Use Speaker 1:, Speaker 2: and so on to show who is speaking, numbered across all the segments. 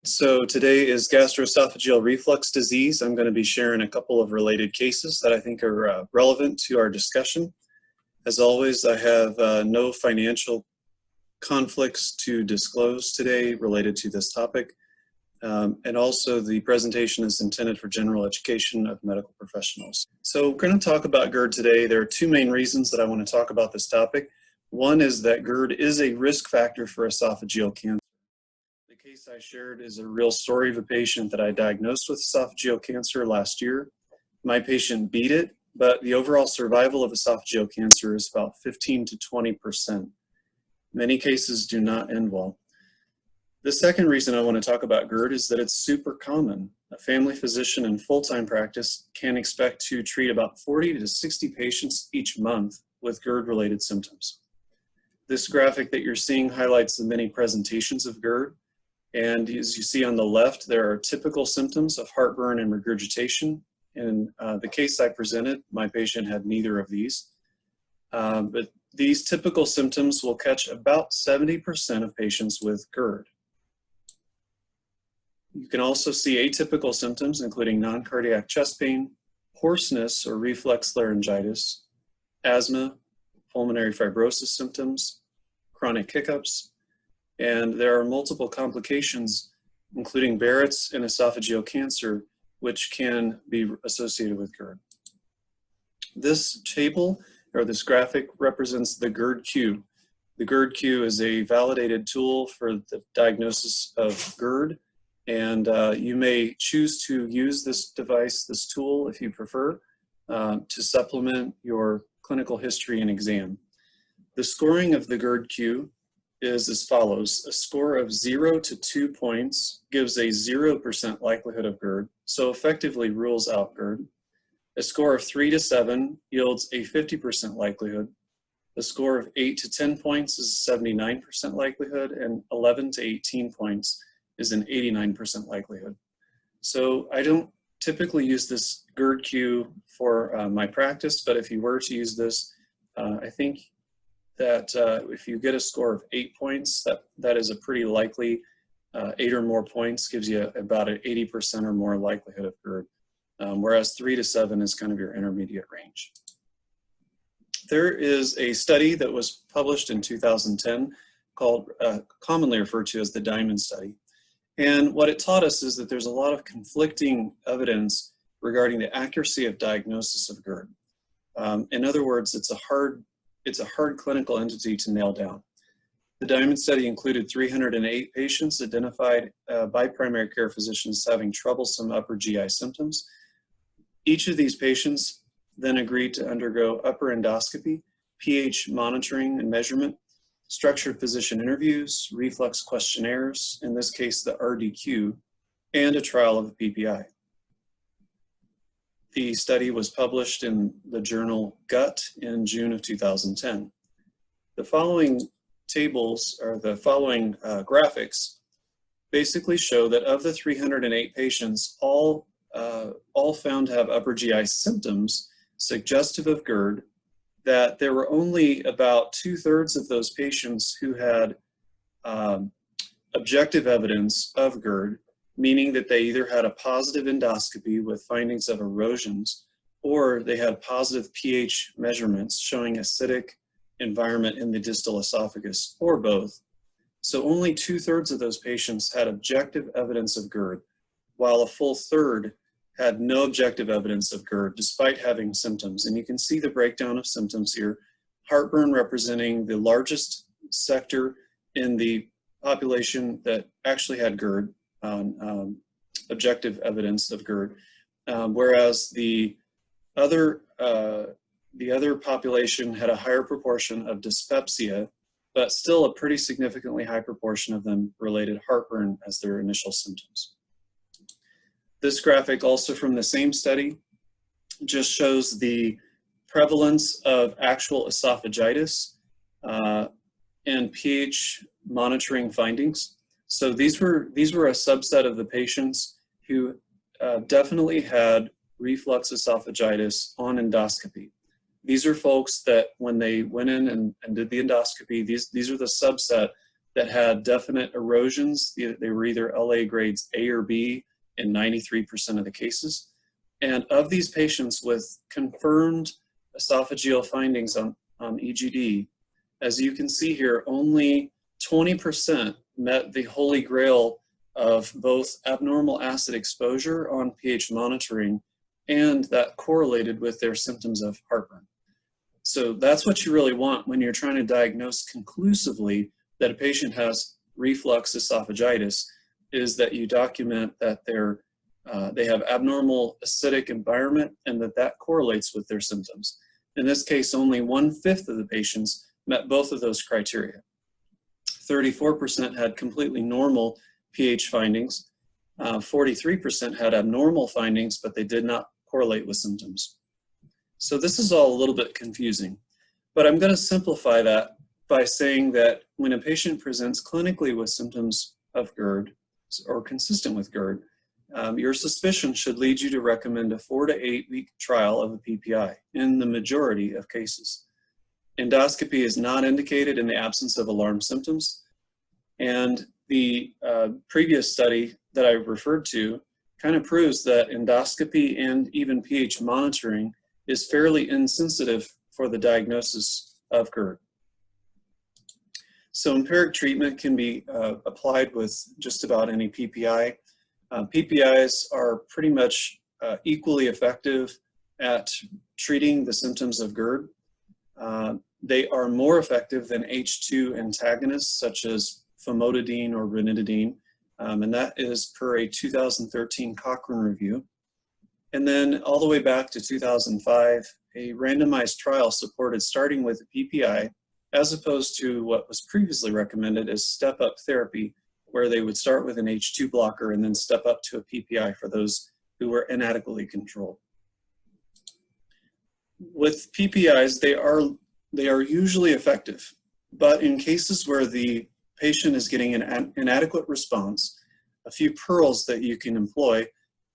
Speaker 1: So today is gastroesophageal reflux disease. I'm going to be sharing a couple of related cases that I think are relevant to our discussion. As always, I have no financial conflicts to disclose today related to this topic. And also the presentation is intended for general education of medical professionals. So we're going to talk about GERD today. There are two main reasons that I want to talk about this topic. One is that GERD is a risk factor for esophageal cancer. The case I shared is a real story of a patient that I diagnosed with esophageal cancer last year. My patient beat it, but the overall survival of esophageal cancer is about 15 to 20%. Many cases do not end well. The second reason I want to talk about GERD is that it's super common. A family physician in full-time practice can expect to treat about 40 to 60 patients each month with GERD-related symptoms. This graphic that you're seeing highlights the many presentations of GERD. And as you see on the left, there are typical symptoms of heartburn and regurgitation. In the case I presented, my patient had neither of these. But these typical symptoms will catch about 70% of patients with GERD. You can also see atypical symptoms, including non-cardiac chest pain, hoarseness or reflex laryngitis, asthma, pulmonary fibrosis symptoms, chronic hiccups, and there are multiple complications, including Barrett's and esophageal cancer, which can be associated with GERD. This table, or this graphic, represents the GERD-Q. The GERD-Q is a validated tool for the diagnosis of GERD, and you may choose to use this device, this tool, if you prefer, to supplement your clinical history and exam. The scoring of the GERD-Q is as follows. A score of 0 to 2 points gives a 0% likelihood of GERD, so effectively rules out GERD. A score of 3 to 7 yields a 50% likelihood. A score of 8 to 10 points is a 79% likelihood, and 11 to 18 points is an 89% likelihood. So I don't typically use this GERD-Q for my practice, but if you were to use this, I think that if you get a score of 8 points, that is a pretty likely, 8 or more points gives you about an 80% or more likelihood of GERD, whereas 3 to 7 is kind of your intermediate range. There is a study that was published in 2010 called, commonly referred to as the Diamond Study. And what it taught us is that there's a lot of conflicting evidence regarding the accuracy of diagnosis of GERD. In other words, it's a hard clinical entity to nail down. The Diamond Study included 308 patients identified by primary care physicians having troublesome upper GI symptoms. Each of these patients then agreed to undergo upper endoscopy, pH monitoring and measurement, structured physician interviews, reflux questionnaires, in this case the RDQ, and a trial of the PPI. The study was published in the journal Gut in June of 2010. The following tables, or the following graphics, basically show that of the 308 patients, all found to have upper GI symptoms suggestive of GERD, that there were only about 2/3 of those patients who had objective evidence of GERD, meaning that they either had a positive endoscopy with findings of erosions, or they had positive pH measurements showing acidic environment in the distal esophagus, or both. So only 2/3 of those patients had objective evidence of GERD, while a full third had no objective evidence of GERD despite having symptoms. And you can see the breakdown of symptoms here. Heartburn representing the largest sector in the population that actually had GERD, objective evidence of GERD, whereas the other population had a higher proportion of dyspepsia, but still a pretty significantly high proportion of them related heartburn as their initial symptoms. This graphic, also from the same study, just shows the prevalence of actual esophagitis and pH monitoring findings. So these were a subset of the patients who definitely had reflux esophagitis on endoscopy. These are folks that when they went in and did the endoscopy, these are the subset that had definite erosions. They were either LA grades A or B in 93% of the cases. And of these patients with confirmed esophageal findings on EGD, as you can see here, only 20% met the holy grail of both abnormal acid exposure on pH monitoring, and that correlated with their symptoms of heartburn. So that's what you really want when you're trying to diagnose conclusively that a patient has reflux esophagitis, is that you document that they have abnormal acidic environment and that correlates with their symptoms. In this case, only 1/5 of the patients met both of those criteria. 34% had completely normal pH findings. 43% had abnormal findings, but they did not correlate with symptoms. So this is all a little bit confusing, but I'm going to simplify that by saying that when a patient presents clinically with symptoms of GERD or consistent with GERD, your suspicion should lead you to recommend a 4 to 8 week trial of a PPI in the majority of cases. Endoscopy is not indicated in the absence of alarm symptoms, and the previous study that I referred to kind of proves that endoscopy and even pH monitoring is fairly insensitive for the diagnosis of GERD. So empiric treatment can be applied with just about any PPI. PPIs are pretty much equally effective at treating the symptoms of GERD. They are more effective than H2 antagonists such as famotidine or ranitidine, and that is per a 2013 Cochrane review. And then all the way back to 2005, a randomized trial supported starting with a PPI as opposed to what was previously recommended as step-up therapy, where they would start with an H2 blocker and then step up to a PPI for those who were inadequately controlled. With PPIs, they are usually effective, but in cases where the patient is getting an inadequate response, a few pearls that you can employ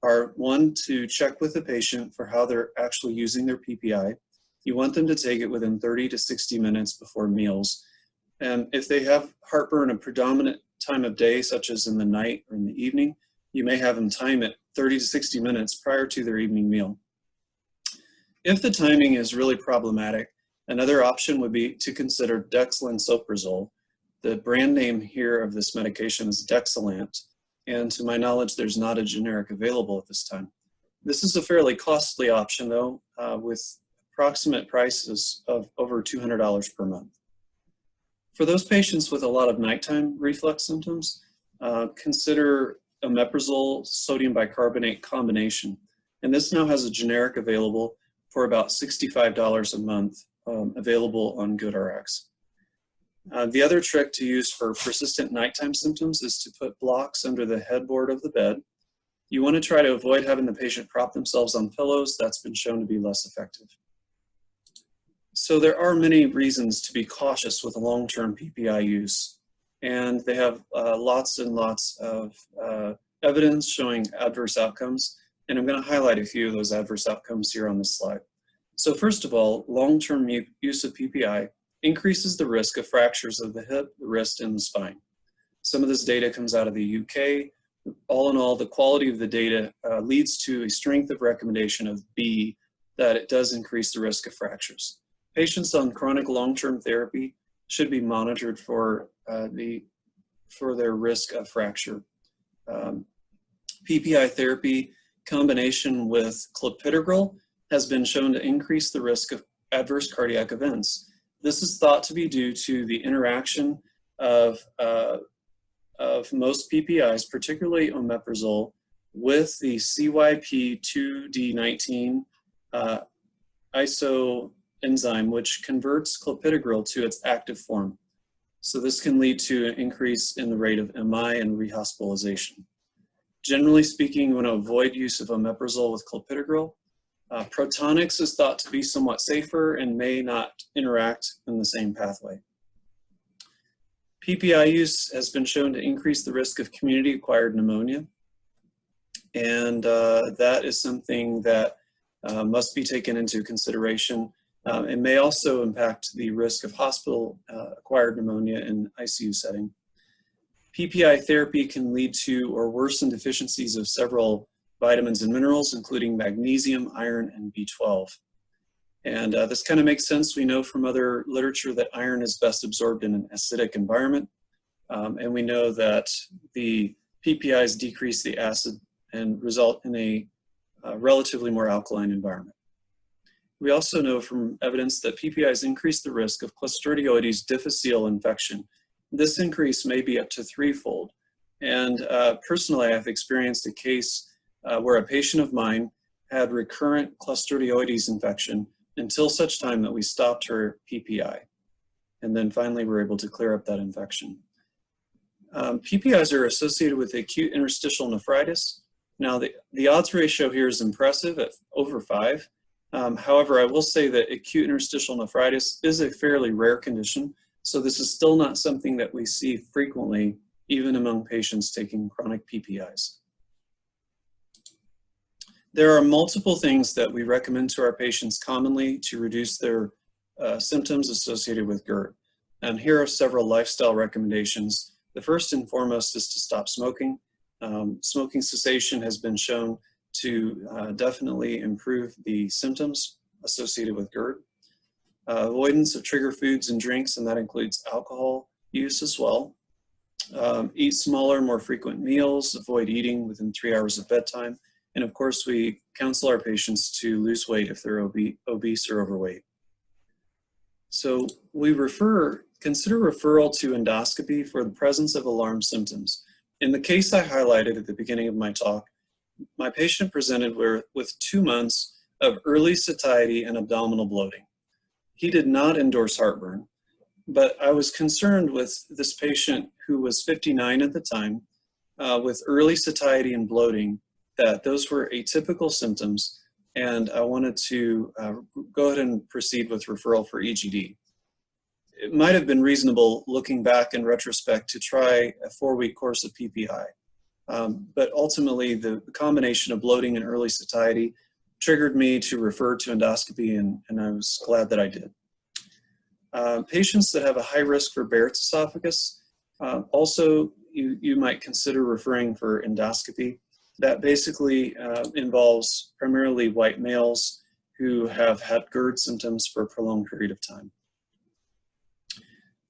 Speaker 1: are, one, to check with the patient for how they're actually using their PPI. You want them to take it within 30 to 60 minutes before meals. And if they have heartburn a predominant time of day, such as in the night or in the evening, you may have them time it 30 to 60 minutes prior to their evening meal. If the timing is really problematic, another option would be to consider dexlansoprazole. The brand name here of this medication is Dexilant, and to my knowledge, there's not a generic available at this time. This is a fairly costly option, though, with approximate prices of over $200 per month. For those patients with a lot of nighttime reflux symptoms, consider omeprazole sodium bicarbonate combination. And this now has a generic available for about $65 a month, available on GoodRx. The other trick to use for persistent nighttime symptoms is to put blocks under the headboard of the bed. You want to try to avoid having the patient prop themselves on pillows. That's been shown to be less effective. So there are many reasons to be cautious with long-term PPI use, and they have lots and lots of evidence showing adverse outcomes, and I'm going to highlight a few of those adverse outcomes here on this slide. So first of all, long-term use of PPI increases the risk of fractures of the hip, the wrist, and the spine. Some of this data comes out of the UK. All in all, the quality of the data leads to a strength of recommendation of B, that it does increase the risk of fractures. Patients on chronic long-term therapy should be monitored for their risk of fracture. PPI therapy combination with clopidogrel has been shown to increase the risk of adverse cardiac events. This is thought to be due to the interaction of most PPIs, particularly omeprazole, with the CYP2D19 isoenzyme, which converts clopidogrel to its active form. So this can lead to an increase in the rate of MI and rehospitalization. Generally speaking, you want to avoid use of omeprazole with clopidogrel. Protonix is thought to be somewhat safer and may not interact in the same pathway. PPI use has been shown to increase the risk of community-acquired pneumonia, and that is something that must be taken into consideration. It may also impact the risk of hospital-acquired pneumonia in ICU setting. PPI therapy can lead to or worsen deficiencies of several vitamins and minerals, including magnesium, iron, and B12. And this kind of makes sense. We know from other literature that iron is best absorbed in an acidic environment. And we know that the PPIs decrease the acid and result in a relatively more alkaline environment. We also know from evidence that PPIs increase the risk of Clostridioides difficile infection. This increase may be up to threefold. And personally, I've experienced a case where a patient of mine had recurrent Clostridioides infection until such time that we stopped her PPI. And then finally, we were able to clear up that infection. PPIs are associated with acute interstitial nephritis. Now, the odds ratio here is impressive at over 5. However, I will say that acute interstitial nephritis is a fairly rare condition, so this is still not something that we see frequently, even among patients taking chronic PPIs. There are multiple things that we recommend to our patients commonly to reduce their symptoms associated with GERD. And here are several lifestyle recommendations. The first and foremost is to stop smoking. Smoking cessation has been shown to definitely improve the symptoms associated with GERD. Avoidance of trigger foods and drinks, and that includes alcohol use as well. Eat smaller, more frequent meals, avoid eating within 3 hours of bedtime. And of course, we counsel our patients to lose weight if they're obese or overweight. So we consider referral to endoscopy for the presence of alarm symptoms. In the case I highlighted at the beginning of my talk, my patient presented with 2 months of early satiety and abdominal bloating. He did not endorse heartburn, but I was concerned with this patient who was 59 at the time with early satiety and bloating, that those were atypical symptoms, and I wanted to go ahead and proceed with referral for EGD. It might have been reasonable, looking back in retrospect, to try a 4-week course of PPI. But ultimately, the combination of bloating and early satiety triggered me to refer to endoscopy, and I was glad that I did. Patients that have a high risk for Barrett's esophagus, also you might consider referring for endoscopy. That basically involves primarily white males who have had GERD symptoms for a prolonged period of time.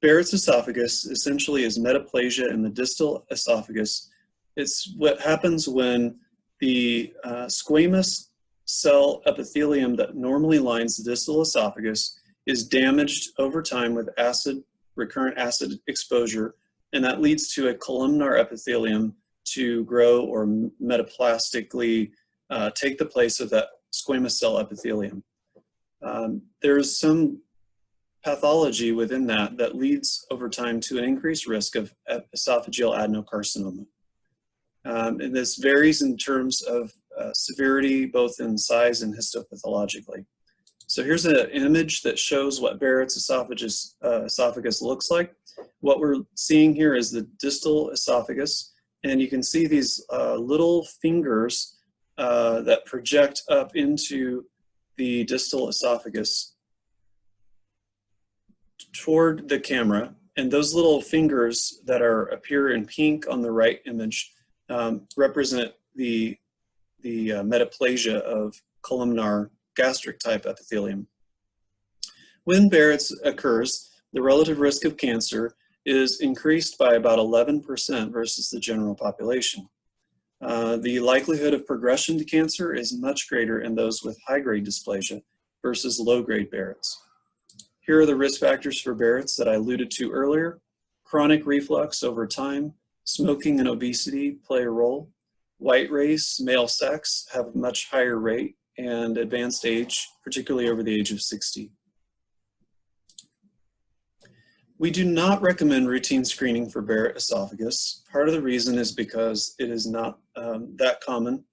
Speaker 1: Barrett's esophagus essentially is metaplasia in the distal esophagus. It's what happens when the squamous cell epithelium that normally lines the distal esophagus is damaged over time with recurrent acid exposure, and that leads to a columnar epithelium to grow or metaplastically take the place of that squamous cell epithelium. There's some pathology within that leads over time to an increased risk of esophageal adenocarcinoma. And this varies in terms of severity, both in size and histopathologically. So here's an image that shows what Barrett's esophagus looks like. What we're seeing here is the distal esophagus, and you can see these little fingers that project up into the distal esophagus toward the camera. And those little fingers that appear in pink on the right image represent the metaplasia of columnar gastric type epithelium. When Barrett's occurs, the relative risk of cancer is increased by about 11% versus the general population. The likelihood of progression to cancer is much greater in those with high-grade dysplasia versus low-grade Barrett's. Here are the risk factors for Barrett's that I alluded to earlier. Chronic reflux over time, smoking and obesity play a role. White race, male sex have a much higher rate, and advanced age, particularly over the age of 60. We do not recommend routine screening for Barrett esophagus. Part of the reason is because it is not that common,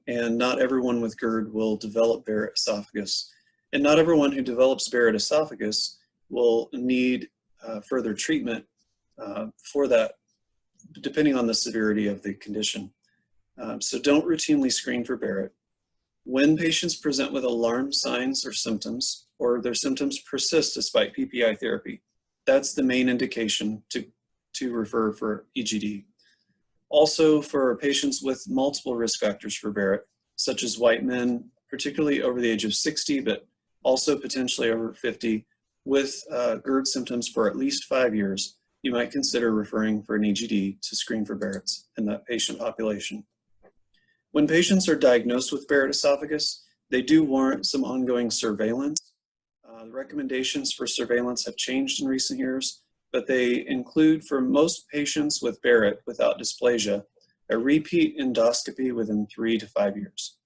Speaker 1: and not everyone with GERD will develop Barrett esophagus. And not everyone who develops Barrett esophagus will need further treatment for that, depending on the severity of the condition. So don't routinely screen for Barrett. When patients present with alarm signs or symptoms, or their symptoms persist despite PPI therapy, that's the main indication to refer for EGD. Also for patients with multiple risk factors for Barrett, such as white men, particularly over the age of 60, but also potentially over 50, with GERD symptoms for at least 5 years, you might consider referring for an EGD to screen for Barrett's in that patient population. When patients are diagnosed with Barrett esophagus, they do warrant some ongoing surveillance. The recommendations for surveillance have changed in recent years, but they include, for most patients with Barrett without dysplasia, a repeat endoscopy within 3 to 5 years.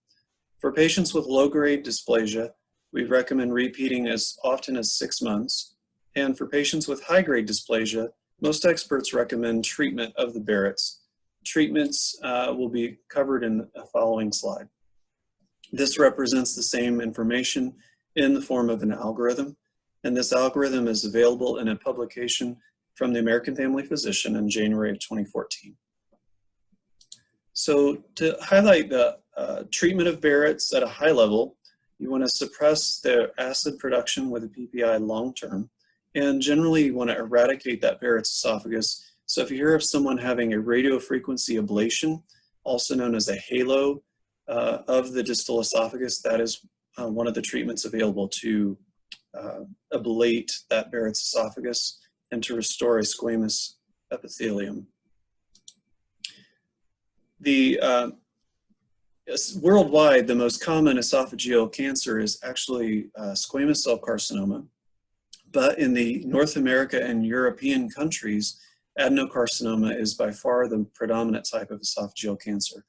Speaker 1: For patients with low-grade dysplasia, we recommend repeating as often as 6 months. And for patients with high-grade dysplasia, most experts recommend treatment of the Barrett's. Treatments will be covered in the following slide. This represents the same information in the form of an algorithm, and this algorithm is available in a publication from the American Family Physician in January of 2014. So to highlight the treatment of Barrett's at a high level, you want to suppress the acid production with a PPI long-term, and generally you want to eradicate that Barrett's esophagus. So if you hear of someone having a radiofrequency ablation, also known as a halo of the distal esophagus, that is one of the treatments available to ablate that Barrett's esophagus and to restore a squamous epithelium. Worldwide, the most common esophageal cancer is actually squamous cell carcinoma, but in the North America and European countries, adenocarcinoma is by far the predominant type of esophageal cancer.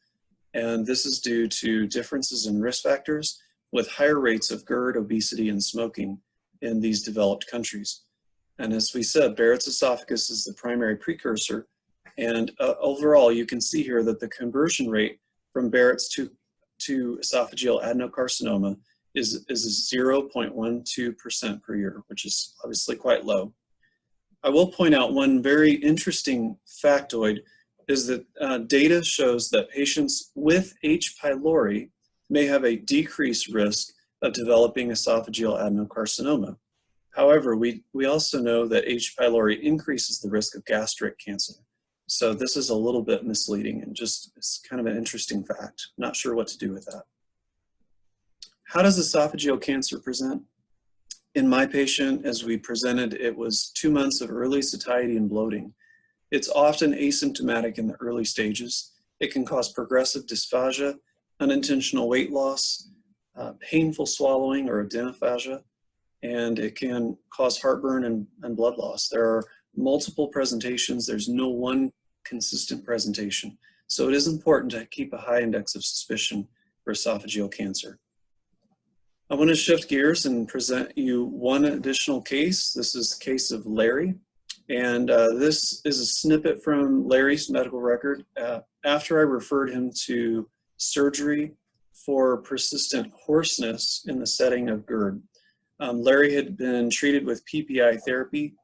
Speaker 1: And this is due to differences in risk factors with higher rates of GERD, obesity, and smoking in these developed countries. And as we said, Barrett's esophagus is the primary precursor. And overall, you can see here that the conversion rate from Barrett's to esophageal adenocarcinoma is 0.12% per year, which is obviously quite low. I will point out one very interesting factoid is that data shows that patients with H. pylori may have a decreased risk of developing esophageal adenocarcinoma. However, we also know that H. pylori increases the risk of gastric cancer. So this is a little bit misleading and just it's kind of an interesting fact. Not sure what to do with that. How does esophageal cancer present? In my patient, as we presented, it was 2 months of early satiety and bloating. It's often asymptomatic in the early stages. It can cause progressive dysphagia, unintentional weight loss, painful swallowing or adenophagia, and it can cause heartburn and blood loss. There are multiple presentations. There's no one consistent presentation. So it is important to keep a high index of suspicion for esophageal cancer. I want to shift gears and present you one additional case. This is the case of Larry. And this is a snippet from Larry's medical record after I referred him to surgery for persistent hoarseness in the setting of GERD. Larry had been treated with PPI therapy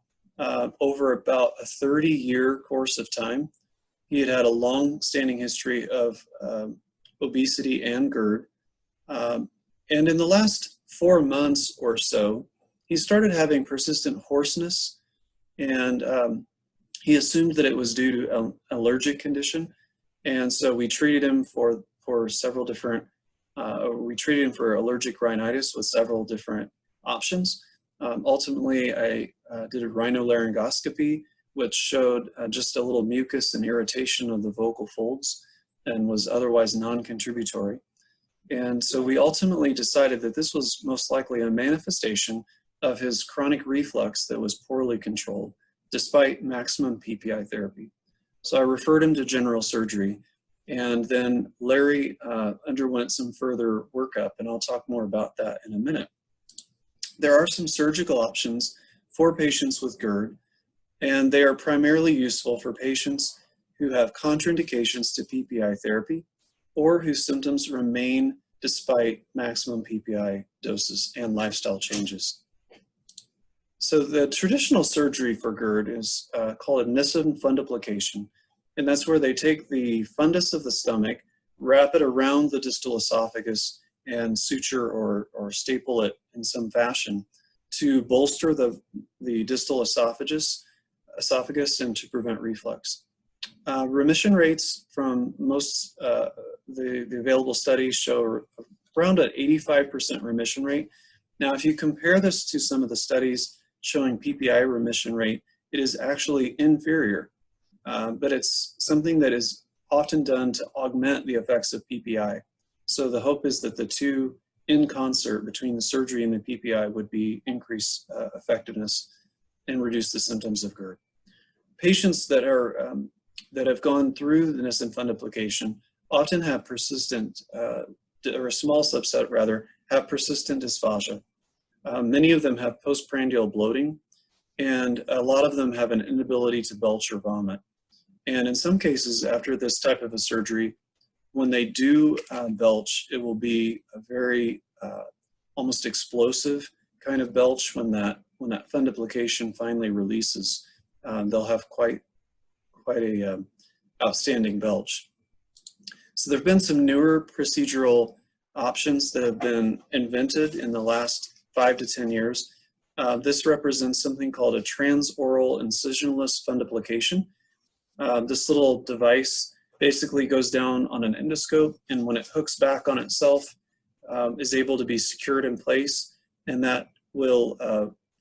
Speaker 1: over about a 30-year course of time. He had a long-standing history of obesity and GERD. And in the last 4 months or so, he started having persistent hoarseness, and he assumed that it was due to an allergic condition. And so we treated him for several different, we treated him for allergic rhinitis with several different options. Ultimately, I did a rhinolaryngoscopy, which showed just a little mucus and irritation of the vocal folds and was otherwise non-contributory. And so we ultimately decided that this was most likely a manifestation of his chronic reflux that was poorly controlled, despite maximum PPI therapy. So I referred him to general surgery, and then Larry underwent some further workup, and I'll talk more about that in a minute. There are some surgical options for patients with GERD, and they are primarily useful for patients who have contraindications to PPI therapy or whose symptoms remain despite maximum PPI doses and lifestyle changes. So the traditional surgery for GERD is called a Nissen fundoplication, and that's where they take the fundus of the stomach, wrap it around the distal esophagus, and suture or staple it in some fashion to bolster the distal esophagus esophagus and to prevent reflux. Remission rates from most the available studies show around an 85% remission rate. Now, if you compare this to some of the studies showing PPI remission rate, it is actually inferior, but it's something that is often done to augment the effects of PPI. So the hope is that the two in concert between the surgery and the PPI would be increase effectiveness and reduce the symptoms of GERD. Patients that are that have gone through the Nissen fundoplication often have persistent, or a small subset rather, have persistent dysphagia. Many of them have postprandial bloating, and a lot of them have an inability to belch or vomit. And in some cases, after this type of a surgery, when they do belch, it will be a very almost explosive kind of belch. When that fundoplication finally releases, they'll have quite a outstanding belch. So there have been some newer procedural options that have been invented in the last 5 to 10 years. This represents something called a transoral incisionless fundoplication. This little device basically goes down on an endoscope, and when it hooks back on itself, is able to be secured in place, and that will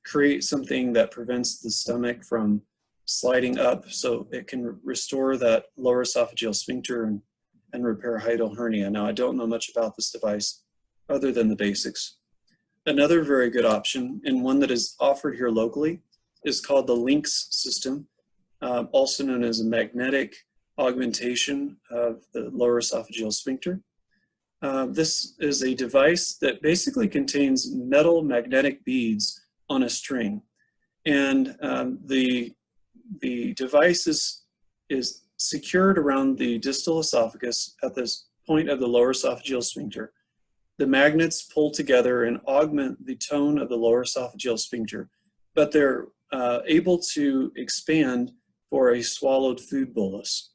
Speaker 1: create something that prevents the stomach from sliding up, so it can restore that lower esophageal sphincter and repair hiatal hernia. Now, I don't know much about this device other than the basics. Another very good option, and one that is offered here locally, is called the LINX system, also known as a magnetic augmentation of the lower esophageal sphincter. This is a device that basically contains metal magnetic beads on a string, and the device is secured around the distal esophagus at this point of the lower esophageal sphincter. The magnets pull together and augment the tone of the lower esophageal sphincter, but they're able to expand for a swallowed food bolus.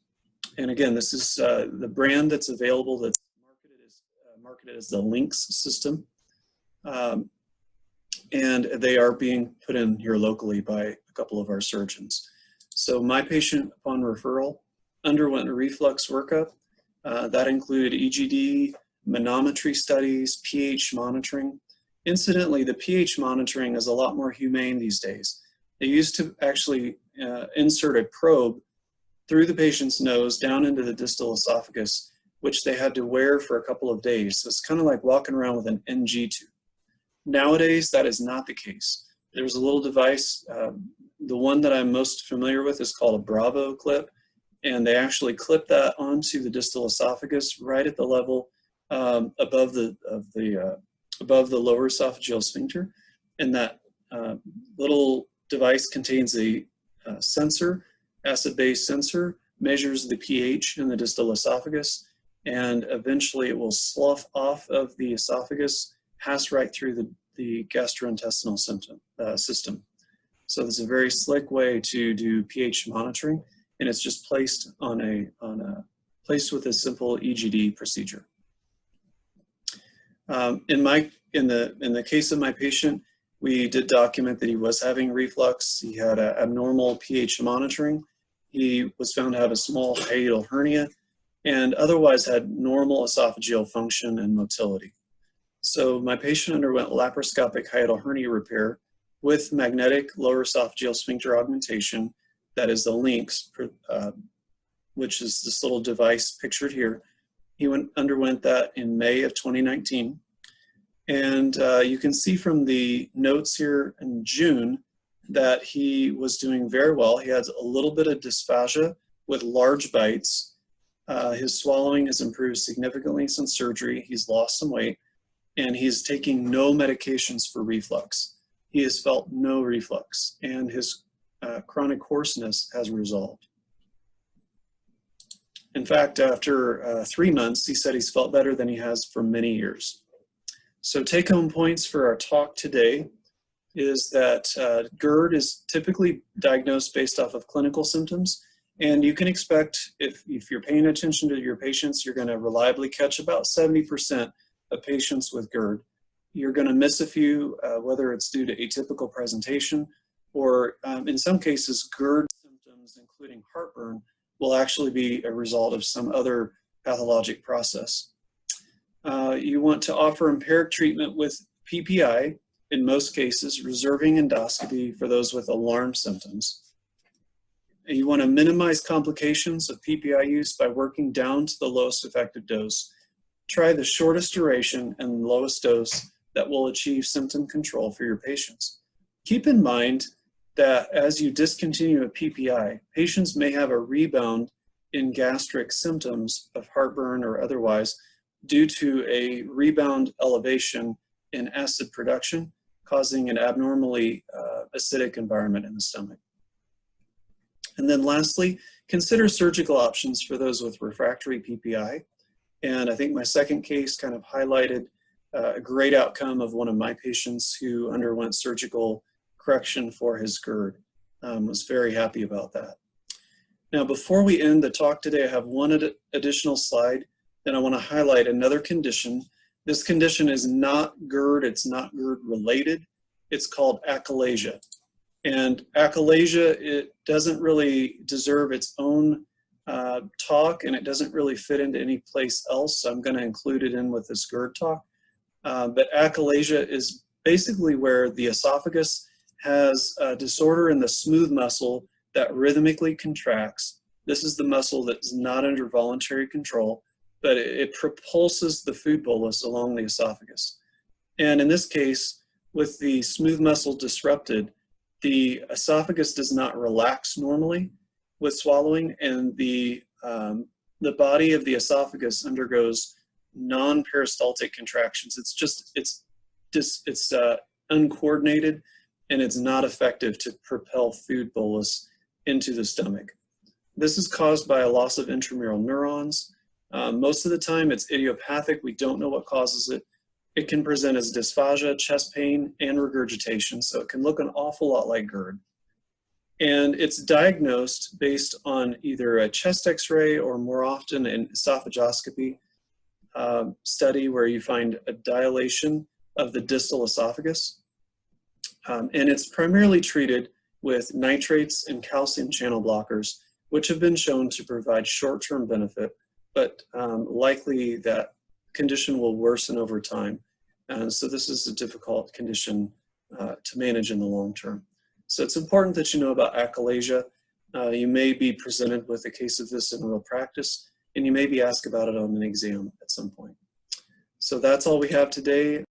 Speaker 1: And again, this is the brand that's available that's marketed as the LINX system. And they are being put in here locally by a couple of our surgeons. So my patient, upon referral, underwent a reflux workup. That included EGD, manometry studies, pH monitoring. Incidentally, the pH monitoring is a lot more humane these days. They used to actually insert a probe through the patient's nose down into the distal esophagus, which they had to wear for a couple of days. So it's kind of like walking around with an NG tube. Nowadays, that is not the case. There's a little device, the one that I'm most familiar with is called a Bravo clip, and they actually clip that onto the distal esophagus right at the level above the lower esophageal sphincter. And that little device contains a sensor, acid-base sensor, measures the pH in the distal esophagus, and eventually it will slough off of the esophagus, pass right through the gastrointestinal system. So there's a very slick way to do pH monitoring, and it's just placed placed with a simple EGD procedure. In the case of my patient, we did document that he was having reflux. He had abnormal pH monitoring. He was found to have a small hiatal hernia, and otherwise had normal esophageal function and motility. So my patient underwent laparoscopic hiatal hernia repair with magnetic lower esophageal sphincter augmentation, that is the LINX, which is this little device pictured here. He underwent that in May of 2019. And you can see from the notes here in June that he was doing very well. He has a little bit of dysphagia with large bites. His swallowing has improved significantly since surgery. He's lost some weight, and he's taking no medications for reflux. He has felt no reflux, and his chronic hoarseness has resolved. In fact, after 3 months, he said he's felt better than he has for many years. So take-home points for our talk today is that GERD is typically diagnosed based off of clinical symptoms, and you can expect, if you're paying attention to your patients, you're going to reliably catch about 70% of patients with GERD. You're going to miss a few, whether it's due to atypical presentation or in some cases, GERD symptoms, including heartburn, will actually be a result of some other pathologic process. You want to offer empiric treatment with PPI, in most cases, reserving endoscopy for those with alarm symptoms. And you want to minimize complications of PPI use by working down to the lowest effective dose. Try the shortest duration and lowest dose that will achieve symptom control for your patients. Keep in mind that as you discontinue a PPI, patients may have a rebound in gastric symptoms of heartburn or otherwise due to a rebound elevation in acid production, causing an abnormally acidic environment in the stomach. And then lastly, consider surgical options for those with refractory PPI. And I think my second case kind of highlighted a great outcome of one of my patients who underwent surgical correction for his GERD. Was very happy about that. Now, before we end the talk today, I have one additional slide. Then I want to highlight another condition. This condition is not GERD, it's not GERD related. It's called achalasia. And achalasia, it doesn't really deserve its own talk, and it doesn't really fit into any place else, so I'm going to include it in with this GERD talk. But achalasia is basically where the esophagus has a disorder in the smooth muscle that rhythmically contracts. This is the muscle that's not under voluntary control, but it propulses the food bolus along the esophagus. And in this case, with the smooth muscle disrupted, the esophagus does not relax normally with swallowing, and the body of the esophagus undergoes non-peristaltic contractions. It's uncoordinated, and it's not effective to propel food bolus into the stomach. This is caused by a loss of intramural neurons. Most of the time it's idiopathic. We don't know what causes it. It can present as dysphagia, chest pain, and regurgitation, so it can look an awful lot like GERD. And it's diagnosed based on either a chest x-ray or more often an esophagoscopy study where you find a dilation of the distal esophagus. And it's primarily treated with nitrates and calcium channel blockers, which have been shown to provide short-term benefit, but likely that condition will worsen over time. And so this is a difficult condition to manage in the long term. So it's important that you know about achalasia. You may be presented with a case of this in real practice, and you may be asked about it on an exam at some point. So that's all we have today.